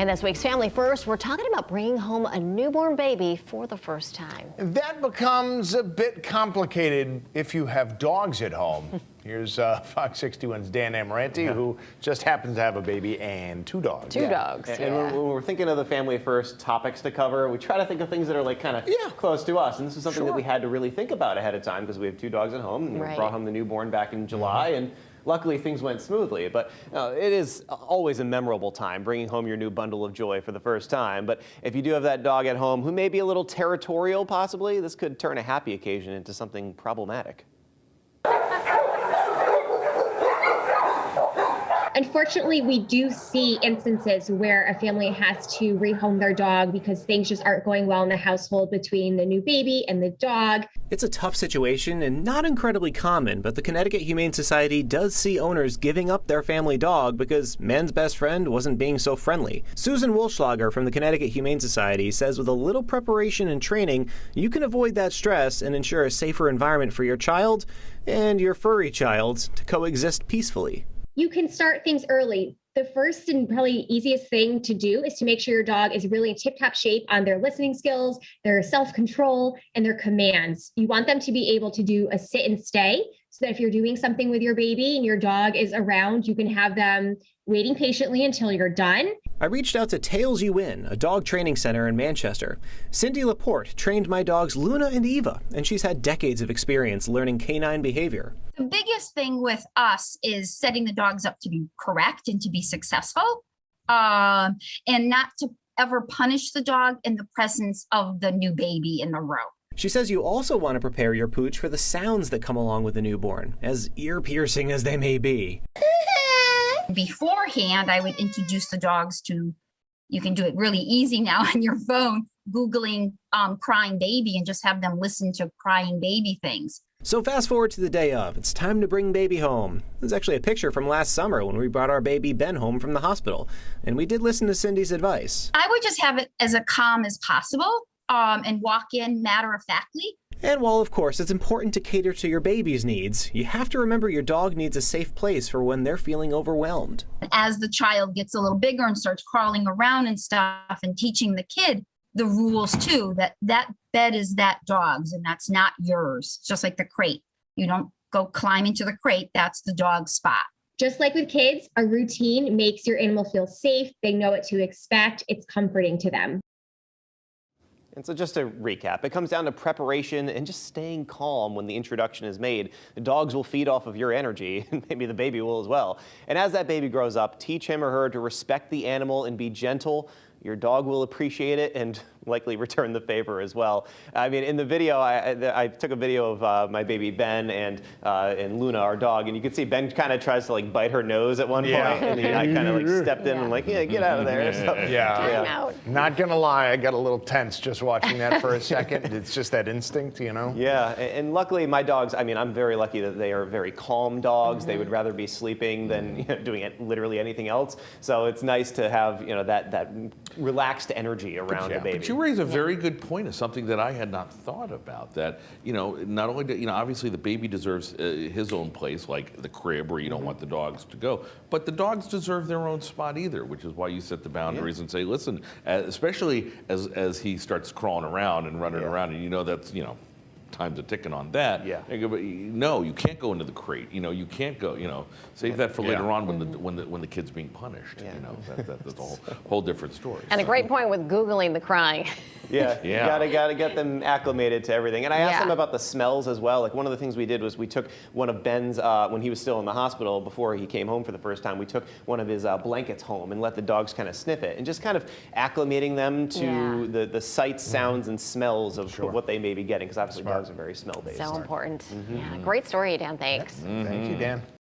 And this week's Family First, we're talking about bringing home a newborn baby for the first time. That becomes a bit complicated if you have dogs at home. Here's Fox 61's Dan Amaranti, who just happens to have a baby and two dogs. Two dogs. And when we're thinking of the Family First topics to cover, we try to think of things that are like kind of close to us. And this is something that we had to really think about ahead of time because we have two dogs at home. And we brought home the newborn back in July. And luckily, things went smoothly, but it is always a memorable time, bringing home your new bundle of joy for the first time. But if you do have that dog at home who may be a little territorial, possibly, this could turn a happy occasion into something problematic. Unfortunately, we do see instances where a family has to rehome their dog because things just aren't going well in the household between the new baby and the dog. It's a tough situation and not incredibly common, but the Connecticut Humane Society does see owners giving up their family dog because man's best friend wasn't being so friendly. Susan Wolschlager from the Connecticut Humane Society says with a little preparation and training, you can avoid that stress and ensure a safer environment for your child and your furry child to coexist peacefully. You can start things early. The first and probably easiest thing to do is to make sure your dog is really in tip-top shape on their listening skills, their self-control, and their commands. You want them to be able to do a sit and stay so that if you're doing something with your baby and your dog is around, you can have them waiting patiently until you're done. I reached out to Tails You In, a dog training center in Manchester. Cindy Laporte trained my dogs Luna and Eva, and she's had decades of experience learning canine behavior. The biggest thing with us is setting the dogs up to be correct and to be successful, and not to ever punish the dog in the presence of the new baby in the row. She says you also want to prepare your pooch for the sounds that come along with a newborn, as ear-piercing as they may be. Beforehand, I would introduce the dogs to, you can do it really easy now on your phone, Googling crying baby and just have them listen to crying baby things. So fast forward to the day of. It's time to bring baby home. There's actually a picture from last summer when we brought our baby Ben home from the hospital. And we did listen to Cindy's advice. I would just have it as calm as possible and walk in matter-of-factly. And while, of course, it's important to cater to your baby's needs, you have to remember your dog needs a safe place for when they're feeling overwhelmed. As the child gets a little bigger and starts crawling around and stuff and teaching the kid the rules too, that bed is that dog's and that's not yours. It's just like the crate. You don't go climb into the crate. That's the dog's spot. Just like with kids, a routine makes your animal feel safe. They know what to expect. It's comforting to them. And so just to recap, it comes down to preparation and just staying calm when the introduction is made. The dogs will feed off of your energy, and maybe the baby will as well. And as that baby grows up, teach him or her to respect the animal and be gentle. Your dog will appreciate it and likely return the favor as well. I mean, in the video, I took a video of my baby Ben and Luna, our dog, and you can see Ben kind of tries to like bite her nose at one point, and I kind of like stepped in and like, yeah, get out of there. So, Not gonna lie, I got a little tense just watching that for a second. It's just that instinct, you know? Yeah, and luckily my dogs, I mean, I'm very lucky that they are very calm dogs. They would rather be sleeping than doing literally anything else. So it's nice to have, that relaxed energy around the baby. But you raise a very good point of something that I had not thought about, that, not only, obviously the baby deserves his own place, like the crib where you don't want the dogs to go, but the dogs deserve their own spot either, which is why you set the boundaries and say, listen, especially as he starts crawling around and running around, and that's, time's a ticking on that. But no, you can't go into the crate. You can't go. Save that for later on when the kid's being punished. That's a whole different story. And a great point with Googling the crying. You gotta get them acclimated to everything. And I asked them about the smells as well. Like one of the things we did was we took one of Ben's, when he was still in the hospital before he came home for the first time, we took one of his blankets home and let the dogs kind of sniff it and just kind of acclimating them to the sights, sounds, and smells of what they may be getting, because obviously dogs are very smell-based. So important. Great story, Dan. Thanks. Thank you, Dan.